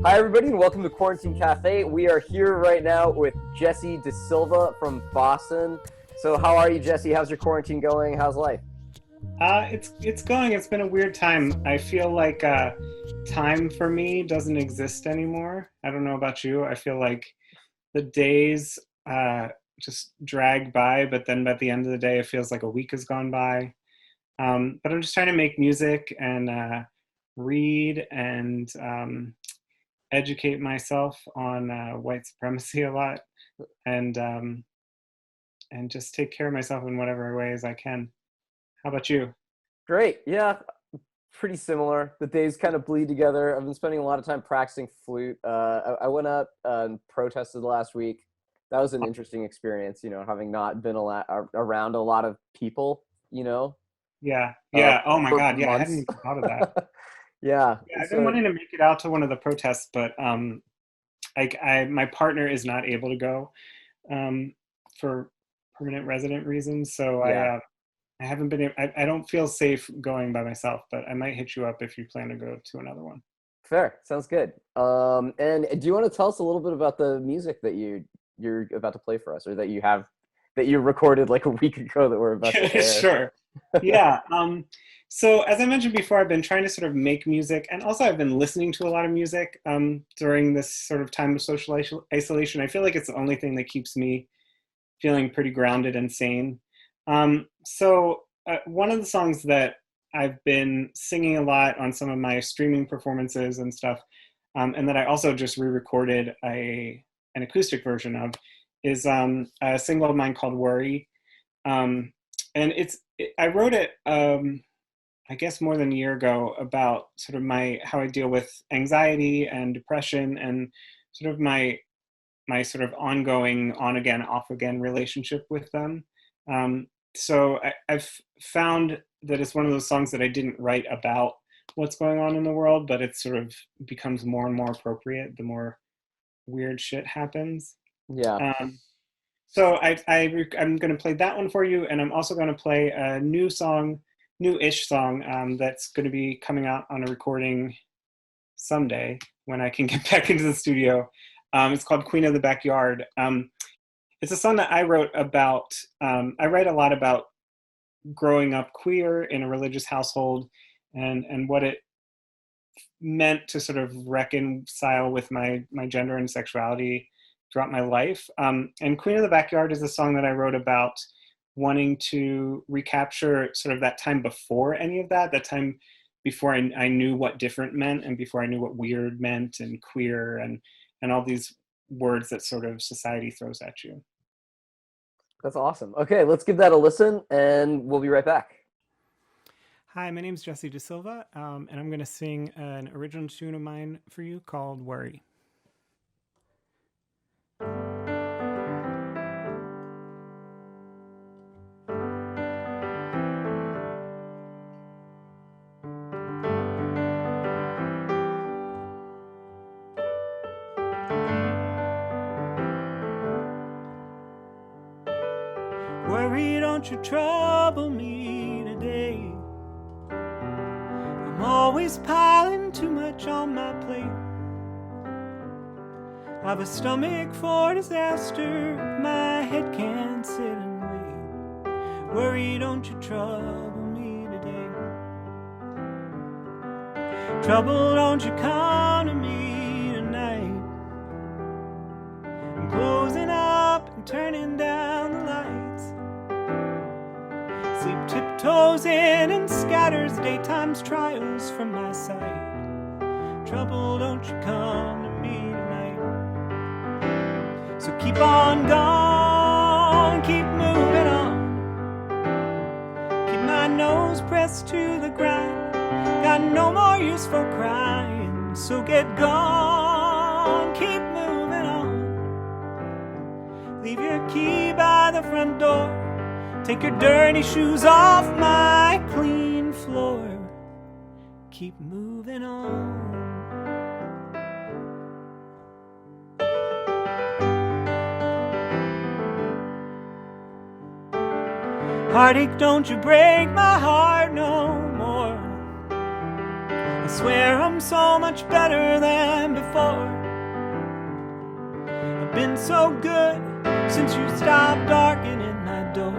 Hi, everybody, and welcome to Quarantine Cafe. We are here right now with Jessye DeSilva from Boston. So, how are you, Jessye? How's your quarantine going? How's life? It's going. It's been a weird time. I feel like time for me doesn't exist anymore. I don't know about you. I feel like the days just drag by, but then at the end of the day, it feels like a week has gone by. But I'm just trying to make music and read and educate myself on white supremacy a lot, and um, and just take care of myself in whatever ways I can. How about you? Great. Yeah, pretty similar. The days kind of bleed together. I've been spending a lot of time practicing flute. I went out and protested last week. That was an interesting experience, having not been around a lot of people, Yeah, uh, yeah. Oh my for God. Yeah, I hadn't months. even thought of that. Yeah. Yeah, I've been So, wanting to make it out to one of the protests, but my partner is not able to go um, for permanent resident reasons. So yeah. I haven't been. I don't feel safe going by myself, but I might hit you up if you plan to go to another one. Fair. Sounds good. And do you want to tell us a little bit about the music that you're about to play for us, or that you recorded like a week ago that we're about to air? Sure. Yeah. So as I mentioned before, I've been trying to sort of make music, and also I've been listening to a lot of music during this sort of time of social isolation. I feel like it's the only thing that keeps me feeling pretty grounded and sane. One of the songs that I've been singing a lot on some of my streaming performances and stuff, and that I also just re-recorded an acoustic version of, is a single of mine called "Worry." Um, and I wrote it, I guess, more than a year ago, about sort of how I deal with anxiety and depression, and sort of my sort of ongoing on again, off again relationship with them. I've found that it's one of those songs that I didn't write about what's going on in the world, but it sort of becomes more and more appropriate the more weird shit happens. Yeah. Um, I'm going to play that one for you, and I'm also going to play a new-ish song that's going to be coming out on a recording someday when I can get back into the studio. It's called Queen of the Backyard. It's a song that I wrote about. I write a lot about growing up queer in a religious household, and what it meant to sort of reconcile with my gender and sexuality throughout my life. And Queen of the Backyard is a song that I wrote about wanting to recapture sort of that time before any of that time before I knew what different meant, and before I knew what weird meant, and queer, and all these words that sort of society throws at you. That's awesome. Okay, let's give that a listen, and we'll be right back. Hi, my name is Jessye DeSilva, and I'm going to sing an original tune of mine for you called Worry. Worry, don't you trouble me today. I'm always piling too much on my plate. I've a stomach for disaster, my head can't sit and wait. Worry, don't you trouble me today. Trouble, don't you come to me tonight. I'm closing up and turning down the lights. Sleep tiptoes in and scatters daytime's trials from my sight. Trouble, don't you come to me tonight. So keep on going, keep moving on. Keep my nose pressed to the ground. Got no more use for crying. So get gone, keep moving on. Leave your key by the front door. Take your dirty shoes off my clean floor. Keep moving on. Heartache, don't you break my heart no more. I swear I'm so much better than before. I've been so good since you stopped darkening my door.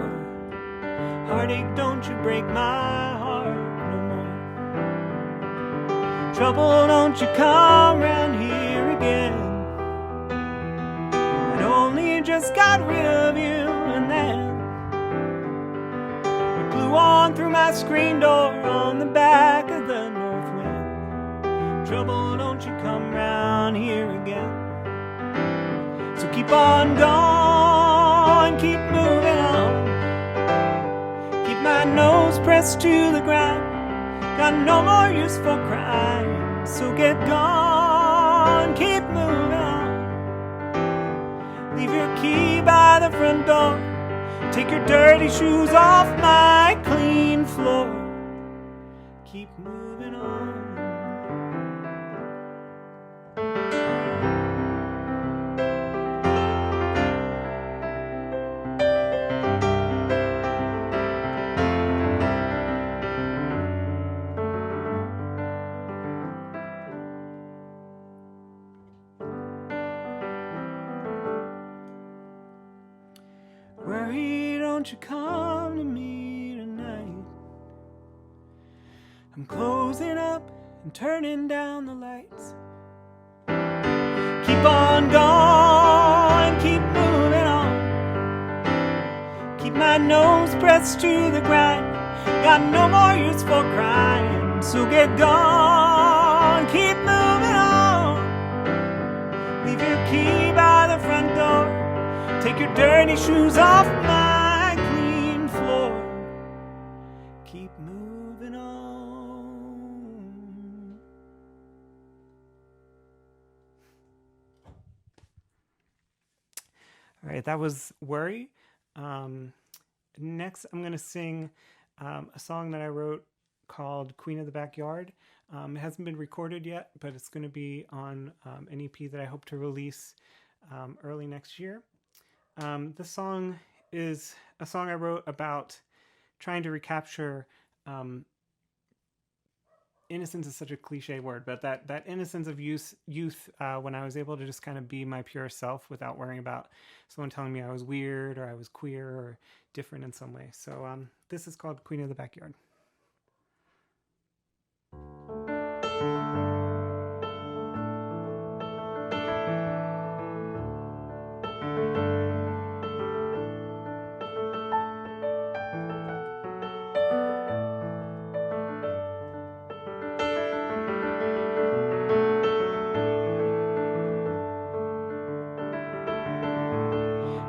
Heartache, don't you break my heart no more. Trouble, don't you come round here again. I'd only just got rid of you, and then you blew on through my screen door on the back of the north wind. Trouble, don't you come round here again. So keep on going, keep moving on. Keep my nose pressed to the ground. Got no more use for crying. So get gone, keep moving on. Leave your key by the front door. Take your dirty shoes off my clean floor. Keep moving on. Worry, don't you come to me tonight. I'm closing up and turning down the lights. Keep on going, keep moving on. Keep my nose pressed to the grind. Got no more use for crying. So get gone, keep moving on. Leave your key by the front door. Take your dirty shoes off my clean floor. Keep moving on. All right, that was Worry. Next, I'm going to sing a song that I wrote called Queen of the Backyard. It hasn't been recorded yet, but it's going to be on an EP that I hope to release early next year. This song is a song I wrote about trying to recapture innocence is such a cliche word, but that innocence of youth when I was able to just kind of be my pure self without worrying about someone telling me I was weird or I was queer or different in some way. So this is called Queen of the Backyard.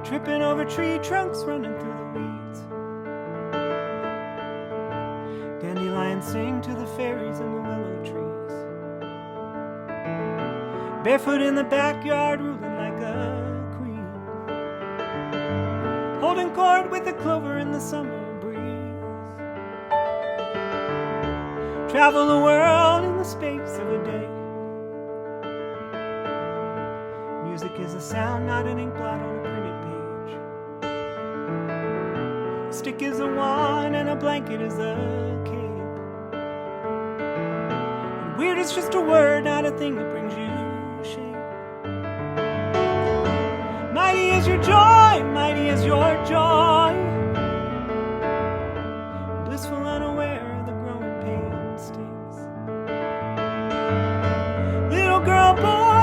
Tripping over tree trunks, running through the weeds. Dandelions sing to the fairies in the willow trees. Barefoot in the backyard, ruling like a queen. Holding court with the clover in the summer breeze. Travel the world in the space of a day. Music is a sound, not an ink blot on a printed page. A stick is a wand and a blanket is a cape. And weird is just a word, not a thing that brings you shame. Mighty is your joy, mighty is your joy. Blissful, unaware, the growing pain stings. Little girl, boy,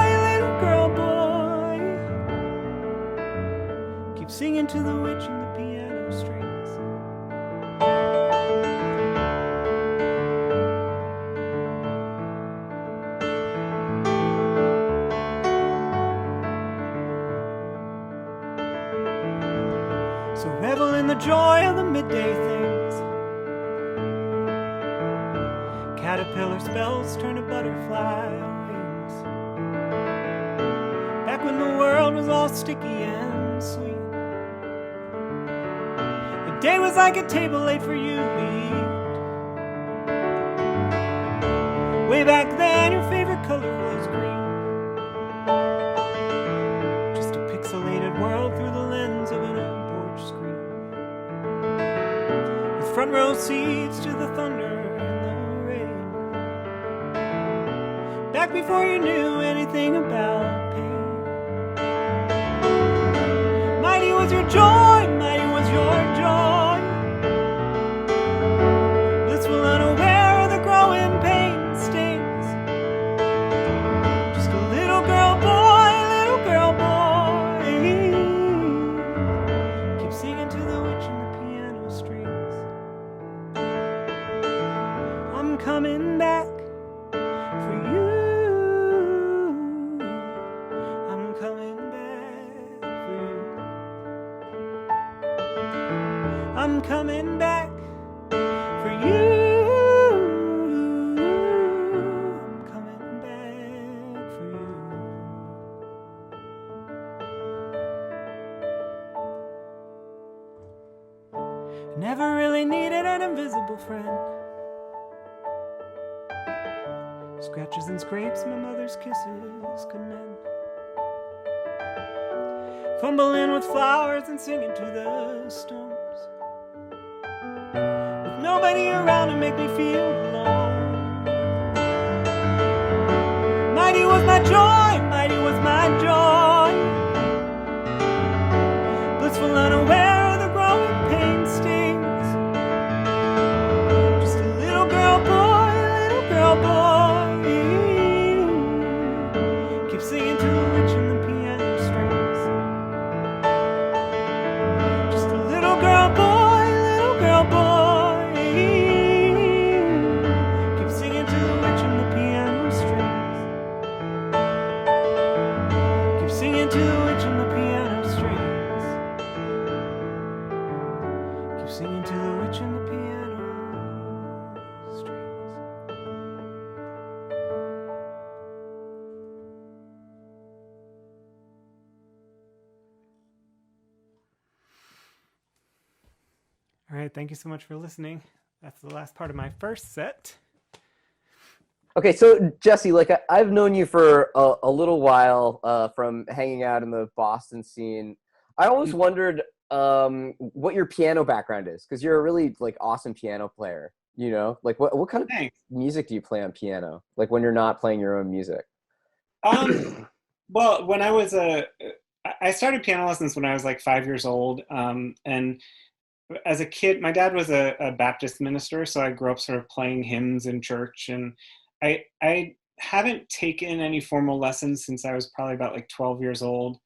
keep singing to the witch and the piano strings. So revel in the joy of the midday things. Caterpillar spells turn to butterfly wings. Back when the world was all sticky and sweet. The day was like a table laid for you to eat. Way back then your favorite color was green. Just a pixelated world through the lens of an old porch screen. With front row seats to the thunder and the rain. back before you knew anything about pain. Mighty was your joy, mighty was your joy. Blissful, unaware of the growing pain stings. Just a little girl boy, little girl boy. Keep singing to the witch and the piano strings. I'm coming back for you. I'm coming back for you. I'm coming back for you. I'm coming back for you. Never really needed an invisible friend. Scratches and scrapes my mother's kisses could mend. Fumbling with flowers and singing to the stones. With nobody around to make me feel alone. Mighty was my joy, mighty was my joy. Blissful, unaware of the growing pain stings. Just a little girl boy, little girl boy. Keep singing to the witch and the piano strings. Just a little girl boy, little girl boy. Keep singing to the witch and the piano strings. Keep singing to the witch and the piano strings. Keep singing to the witch and the piano strings. All right, thank you so much for listening. That's the last part of my first set. Okay, so Jessye, like I've known you for a little while from hanging out in the Boston scene. I always wondered what your piano background is, because you're a really like awesome piano player. You know, like what kind of Thanks. music do you play on piano? Like when you're not playing your own music? Well, when I started piano lessons when I was like 5 years old, and as a kid, my dad was a Baptist minister, so I grew up sort of playing hymns in church, and I haven't taken any formal lessons since I was probably about like 12 years old.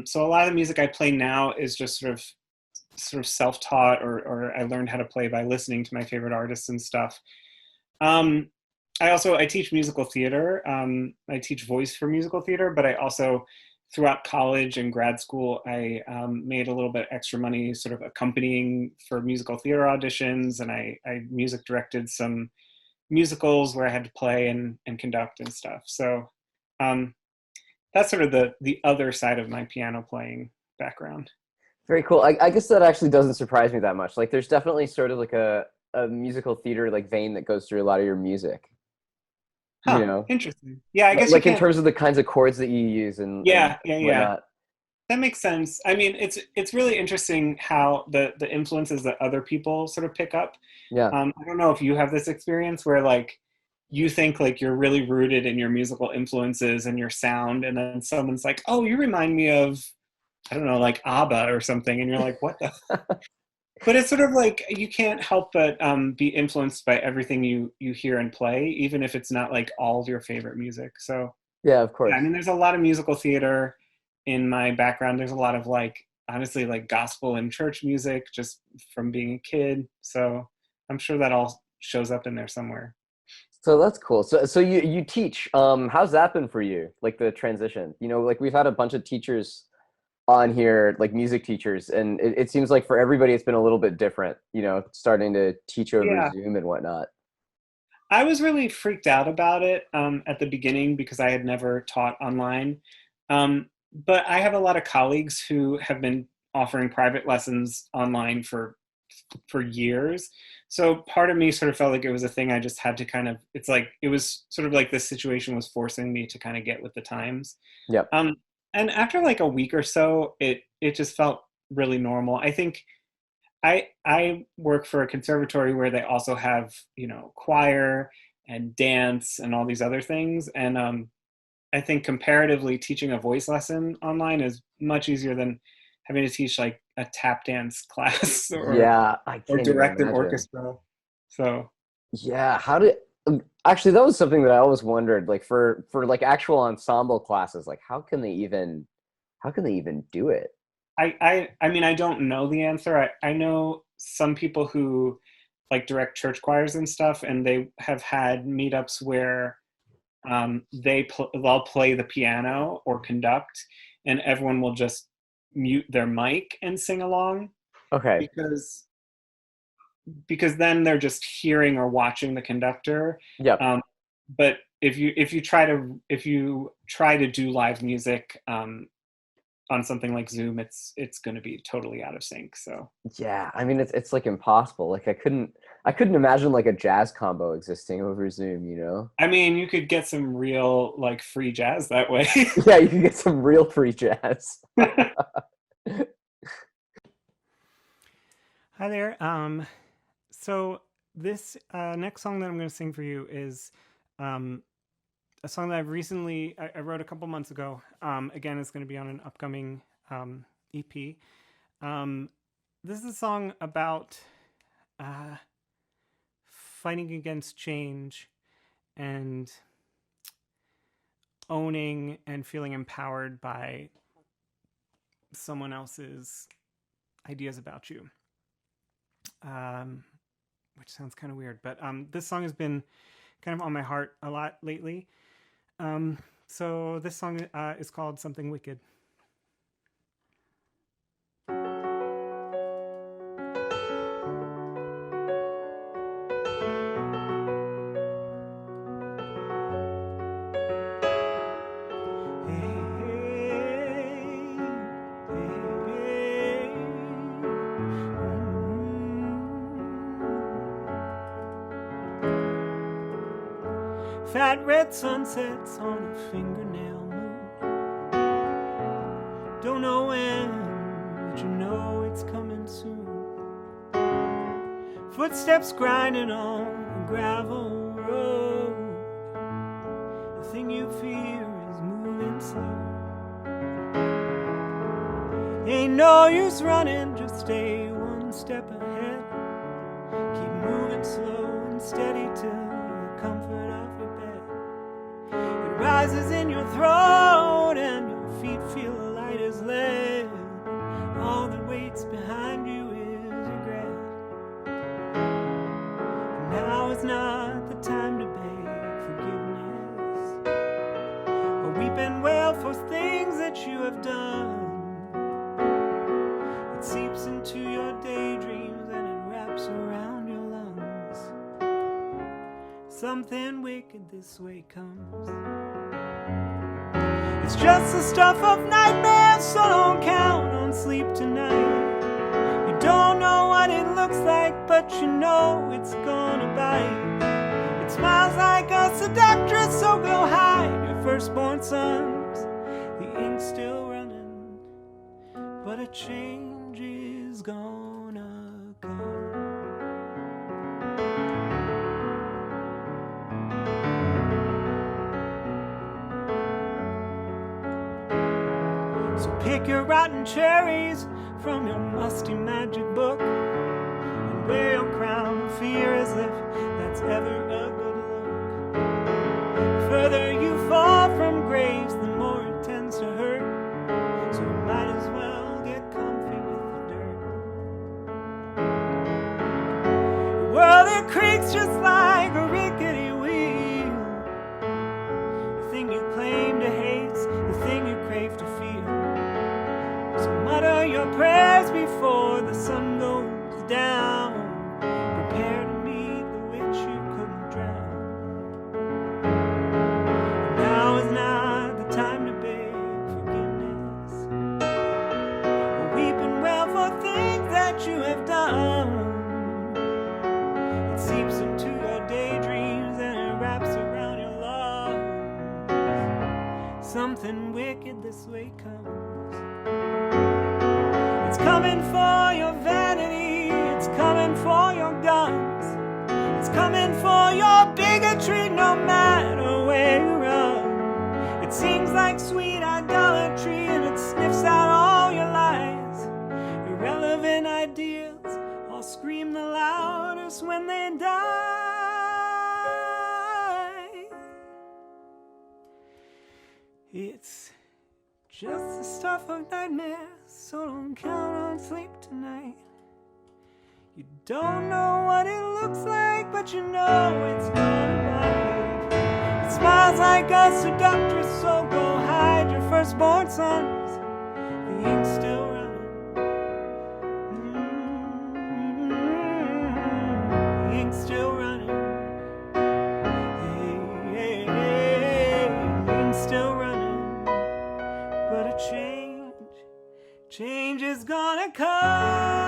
So a lot of the music I play now is just sort of self-taught, or I learned how to play by listening to my favorite artists and stuff. I teach musical theater. I teach voice for musical theater, but I also, throughout college and grad school, I made a little bit extra money sort of accompanying for musical theater auditions, and I music directed some musicals where I had to play and conduct and stuff. So that's sort of the other side of my piano playing background. Very cool. I guess that actually doesn't surprise me that much. Like there's definitely sort of like a musical theater like vein that goes through a lot of your music. Huh, you know, interesting. Yeah, I guess like in terms of the kinds of chords that you use and yeah. whatnot. That makes sense. I mean, it's really interesting how the influences that other people sort of pick up. Yeah. I don't know if you have this experience where like you think like you're really rooted in your musical influences and your sound, and then someone's like, "Oh, you remind me of, I don't know, like ABBA or something," and you're like, "What the?" But it's sort of like you can't help but be influenced by everything you hear and play, even if it's not like all of your favorite music. So yeah, of course. I mean, there's a lot of musical theater in my background. There's a lot of like, honestly, like gospel and church music just from being a kid. So I'm sure that all shows up in there somewhere. So that's cool. So you teach. How's that been for you? Like the transition? You know, like we've had a bunch of teachers on here, like music teachers, and it seems like for everybody it's been a little bit different, you know, starting to teach over Zoom and whatnot. I was really freaked out about it at the beginning because I had never taught online. But I have a lot of colleagues who have been offering private lessons online for years. So part of me sort of felt like it was a thing I just had to kind of, it's like, it was sort of like this situation was forcing me to kind of get with the times. Yep. And after like a week or so, it just felt really normal. I think I work for a conservatory where they also have, you know, choir, and dance and all these other things. And I think comparatively teaching a voice lesson online is much easier than having to teach like a tap dance class Yeah, I or can't even direct an imagine. orchestra. So Yeah, actually that was something that I always wondered, like for like actual ensemble classes, like how can they even do it? I mean, I don't know the answer. I know some people who like direct church choirs and stuff, and they have had meetups where they'll play the piano or conduct, and everyone will just mute their mic and sing along Okay. because then they're just hearing or watching the conductor. Yep. But if you try to do live music on something like Zoom, it's going to be totally out of sync. So Yeah, I mean it's like impossible. Like I couldn't imagine like a jazz combo existing over Zoom, you know? I mean, you could get some real like free jazz that way. Yeah, you can get some real free jazz. Hi there. So this next song that I'm going to sing for you is a song that I've recently I wrote a couple months ago. Again, it's going to be on an upcoming EP. This is a song about fighting against change and owning and feeling empowered by someone else's ideas about you. Which sounds kind of weird, but this song has been kind of on my heart a lot lately. So this song is called Something Wicked. Fat red sunsets on a fingernail moon. Don't know when, but you know it's coming soon. Footsteps grinding on a gravel road. The thing you fear is moving slow. Ain't no use running, just stay one step ahead. Keep moving slow and steady till the comfort of your bed rises in your throat and your feet feel light as lead. All that waits behind you is regret. And now is not the time to beg forgiveness or weep and wail for things that you have done. It seeps into your daydreams and it wraps around your lungs. Something wicked this way comes. It's just the stuff of nightmares, so don't count on sleep tonight. You don't know what it looks like, but you know it's gonna bite. It smiles like a seductress, so go hide your firstborn sons. The ink's still running, but a change is gonna come. So pick your rotten cherries from your musty magic book and wear your crown of fear as if that's ever a good look. The further you fall from graves, the more it tends to hurt. So you might as well get comfy with the dirt. The world, it creaks just like a rickety wheel. The thing you claim to hate's the thing you crave to feel. So mutter your prayers before the sun goes down. Prepare to meet the witch you couldn't drown. Now is not the time to beg forgiveness or weep and wail for things that you have done. It seeps into your daydreams and it wraps around your lungs. Something wicked this way comes. It's coming for your vanity, it's coming for your guns, it's coming for your bigotry like sweet idolatry, and it sniffs out all your lies. Irrelevant ideas all scream the loudest when they die. It's just the stuff of nightmares, so don't count on sleep tonight. You don't know what it looks like, but you know it's gonna bite. It smiles like a seductress, so go hide your firstborn sons. The ink's still running. The ink's still running. Hey, the ink's still running. But a change is gonna come.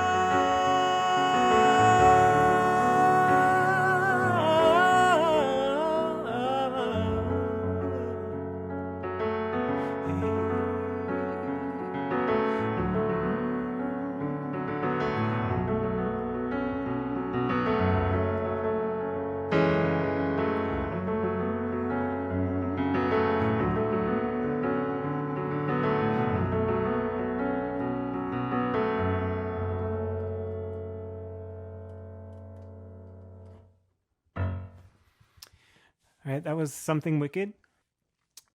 All right, that was Something Wicked.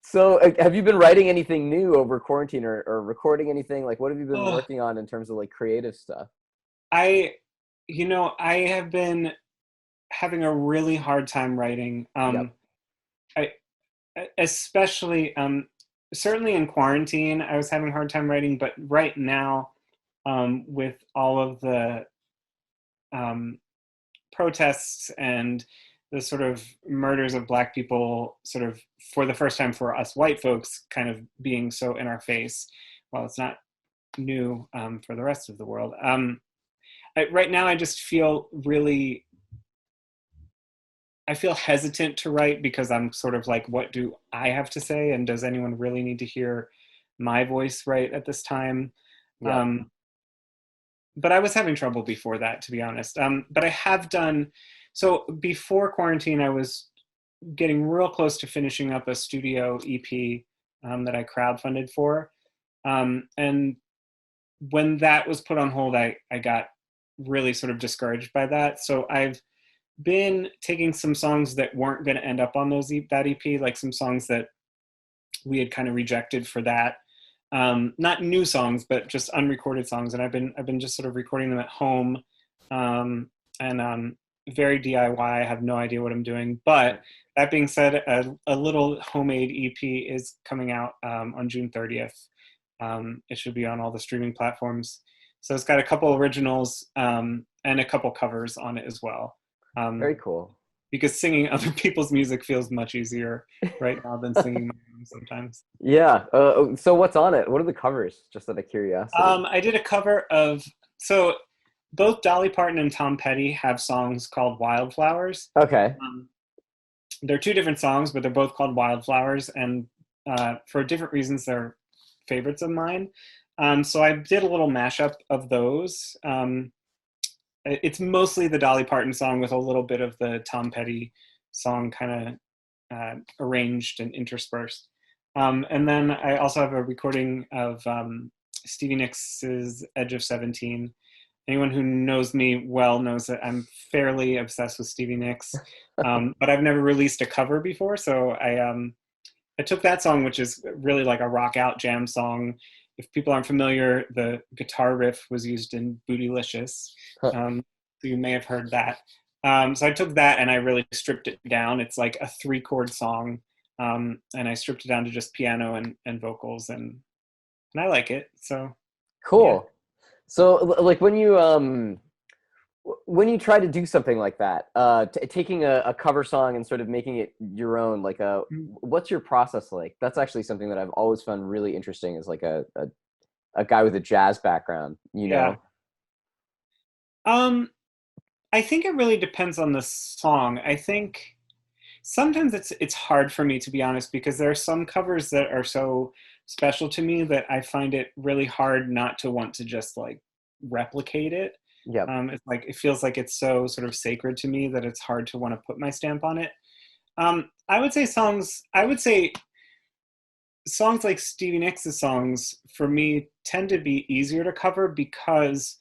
So have you been writing anything new over quarantine or recording anything? Like, what have you been working on in terms of like creative stuff? I have been having a really hard time writing. I especially certainly in quarantine, I was having a hard time writing, but right now, with all of the protests and the sort of murders of Black people, sort of for the first time for us white folks, kind of being so in our face, while it's not new for the rest of the world. Right now, I just feel I feel hesitant to write because I'm sort of like, what do I have to say? And does anyone really need to hear my voice right at this time? Yeah. But I was having trouble before that, to be honest. But I have done, so before quarantine, I was getting real close to finishing up a studio EP that I crowdfunded for. And when that was put on hold, I got really sort of discouraged by that. So I've been taking some songs that weren't going to end up on that EP, like some songs that we had kind of rejected for that. Not new songs, but just unrecorded songs. And I've been just sort of recording them at home, and very DIY. I have no idea what I'm doing. But that being said, a little homemade EP is coming out on June 30th. It should be on all the streaming platforms. So it's got a couple originals and a couple covers on it as well. Very cool. Because singing other people's music feels much easier right now than singing my own sometimes. Yeah. So what's on it? What are the covers? Just out of curiosity. I did a cover of, so both Dolly Parton and Tom Petty have songs called Wildflowers. Okay. They're two different songs, but they're both called Wildflowers, and for different reasons, they're favorites of mine. So I did a little mashup of those. It's mostly the Dolly Parton song with a little bit of the Tom Petty song kind of arranged and interspersed. And then I also have a recording of Stevie Nicks' Edge of 17. Anyone who knows me well knows that I'm fairly obsessed with Stevie Nicks, but I've never released a cover before. So I took that song, which is really like a rock out jam song. If people aren't familiar, the guitar riff was used in Bootylicious. So you may have heard that. So I took that and I really stripped it down. It's like a 3-chord song. And I stripped it down to just piano and vocals, and I like it. So cool. Yeah. So like when you try to do something like that, taking a cover song and sort of making it your own, like what's your process like? That's actually something that I've always found really interesting, is like a guy with a jazz background, you know? I think it really depends on the song. I think sometimes it's hard for me, to be honest, because there are some covers that are so special to me that I find it really hard not to want to just like replicate it. Yeah. It's like, it feels like it's so sort of sacred to me that it's hard to want to put my stamp on it. I would say songs like Stevie Nicks' songs for me tend to be easier to cover because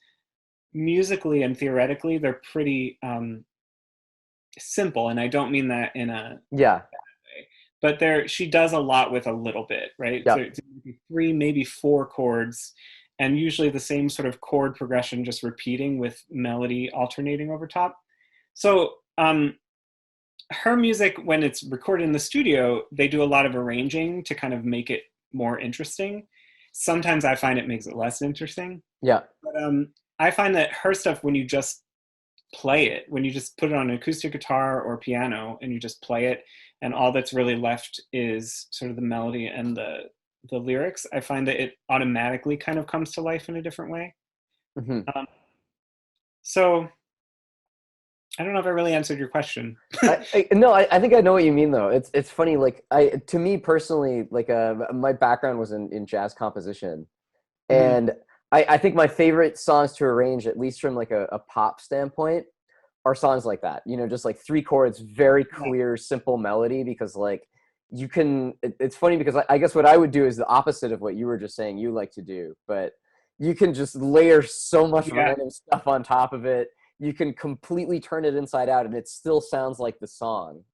musically and theoretically they're pretty simple, and I don't mean that in a Yeah. way, but she does a lot with a little bit, right? Yep. So it's three, maybe four chords, and usually the same sort of chord progression just repeating with melody alternating over top. So her music, when it's recorded in the studio, they do a lot of arranging to kind of make it more interesting. Sometimes I find it makes it less interesting. Yeah. But I find that her stuff, when you just play it, when you just put it on an acoustic guitar or piano and you just play it, and all that's really left is sort of the melody and the lyrics, I find that it automatically kind of comes to life in a different way. Mm-hmm. So I don't know if I really answered your question. No, I think I know what you mean though. It's funny, like to me personally, like my background was in jazz composition, and I think my favorite songs to arrange, at least from like a pop standpoint, are songs like that. You know, just like three chords, very clear, simple melody. Because like you can, it's funny because I guess what I would do is the opposite of what you were just saying you like to do, but you can just layer so much random stuff on top of it. You can completely turn it inside out and it still sounds like the song.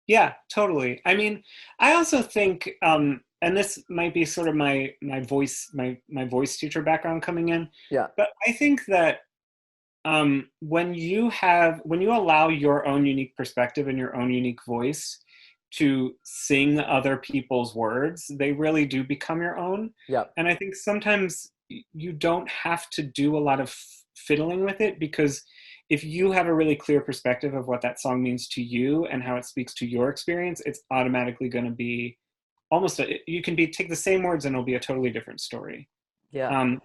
Yeah, totally. I mean, I also think, and this might be sort of my voice teacher background coming in. Yeah. But I think that when you allow your own unique perspective and your own unique voice to sing other people's words, they really do become your own. Yeah. And I think sometimes you don't have to do a lot of fiddling with it, because if you have a really clear perspective of what that song means to you and how it speaks to your experience, it's automatically going to be you can take the same words and it'll be a totally different story. Yeah.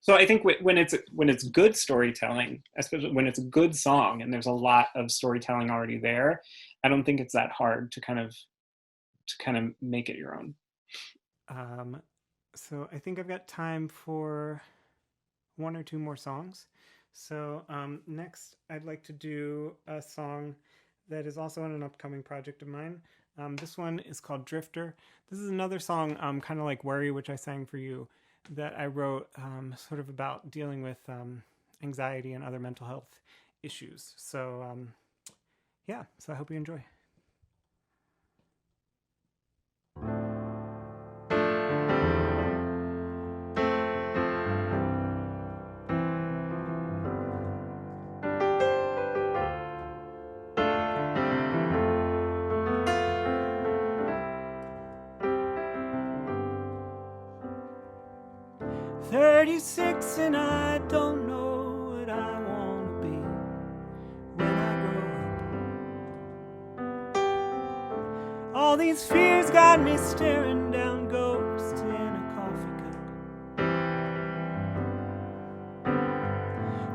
So I think when it's good storytelling, especially when it's a good song and there's a lot of storytelling already there, I don't think it's that hard to kind of make it your own. So I think I've got time for one or two more songs. So next, I'd like to do a song that is also on an upcoming project of mine. This one is called Drifter. This is another song, kind of like Worry, which I sang for you, that I wrote sort of about dealing with anxiety and other mental health issues. So yeah, so I hope you enjoy. "36 and I don't know what I want to be when I grow up. All these fears got me staring down ghosts in a coffee cup.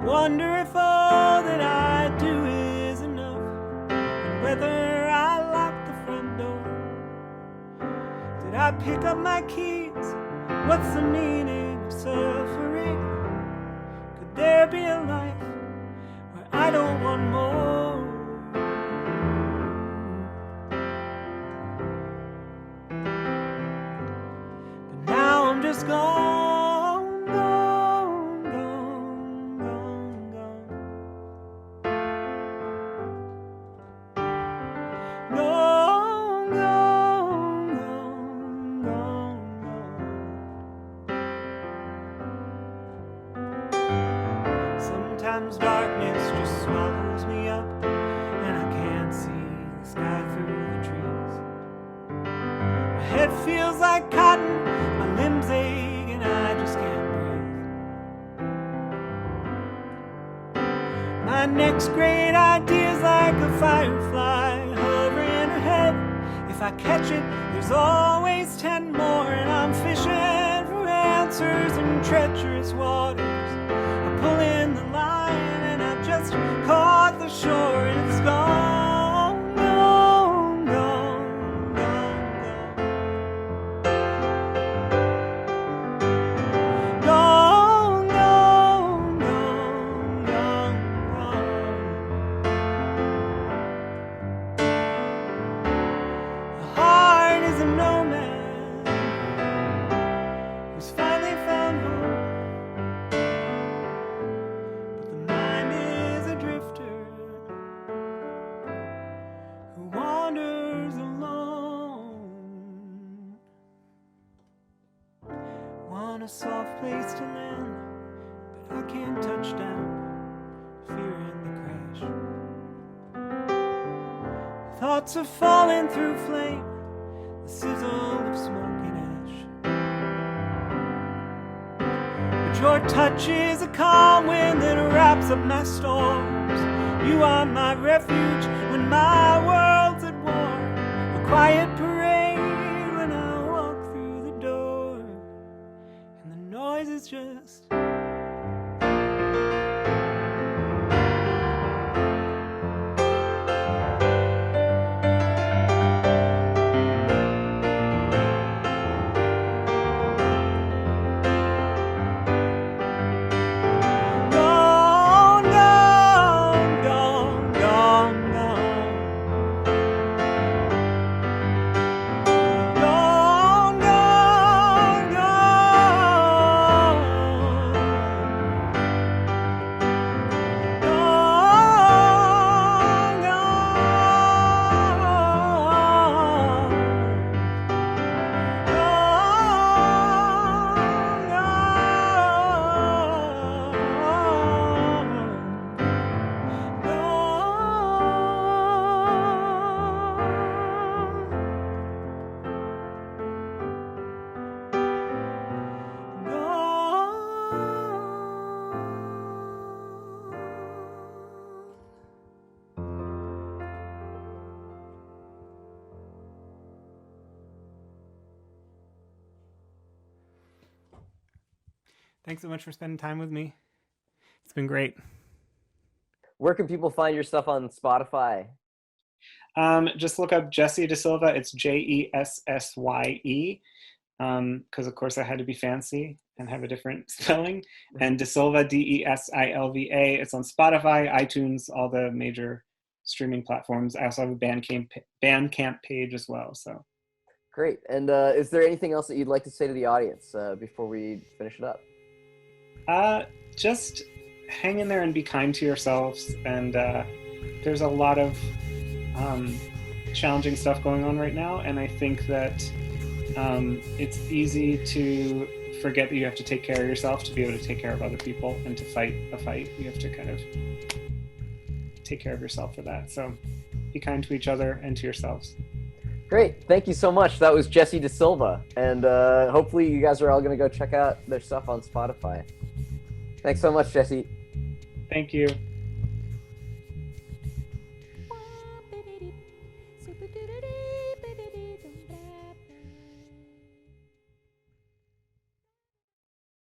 Wonder if all that I do is enough, and whether I lock the front door. Did I pick up my keys? What's the meaning of suffering? Could there be a life where I don't want more? But now I'm just gone, gone, gone, gone, gone. Gone, gone, gone, gone. Sometimes darkness just swallows me up, and I can't see the sky through the trees. My head feels like cotton, my limbs ache, and I just can't breathe. My next great idea's like a firefly hovering ahead. If I catch it, there's always 10 more, and I'm fishing for answers in treacherous waters. I pull in the line and I just caught the shore, and it's gone, gone, gone, gone, gone. Gone, gone, gone, gone, gone. A heart is a nomad, soft place to land, but I can't touch down, fearing the crash. Thoughts are falling through flame, the sizzle of smoke and ash. But your touch is a calm wind that wraps up my storms. You are my refuge when my world's at war. A quiet parade when I walk through the door, and the noise is just Thanks so much for spending time with me. It's been great. Where can people find your stuff on Spotify? Just look up Jessye DeSilva. It's Jessye, because of course I had to be fancy and have a different spelling. And DeSilva, DeSilva. It's on Spotify, iTunes, all the major streaming platforms. I also have a Bandcamp page as well. So Great. And is there anything else that you'd like to say to the audience before we finish it up? Just hang in there and be kind to yourselves. And there's a lot of challenging stuff going on right now. And I think that it's easy to forget that you have to take care of yourself to be able to take care of other people, and to fight a fight. You have to kind of take care of yourself for that. So be kind to each other and to yourselves. Great. Thank you so much. That was Jessye DeSilva. And hopefully you guys are all going to go check out their stuff on Spotify. Thanks so much, Jessye. Thank you. Super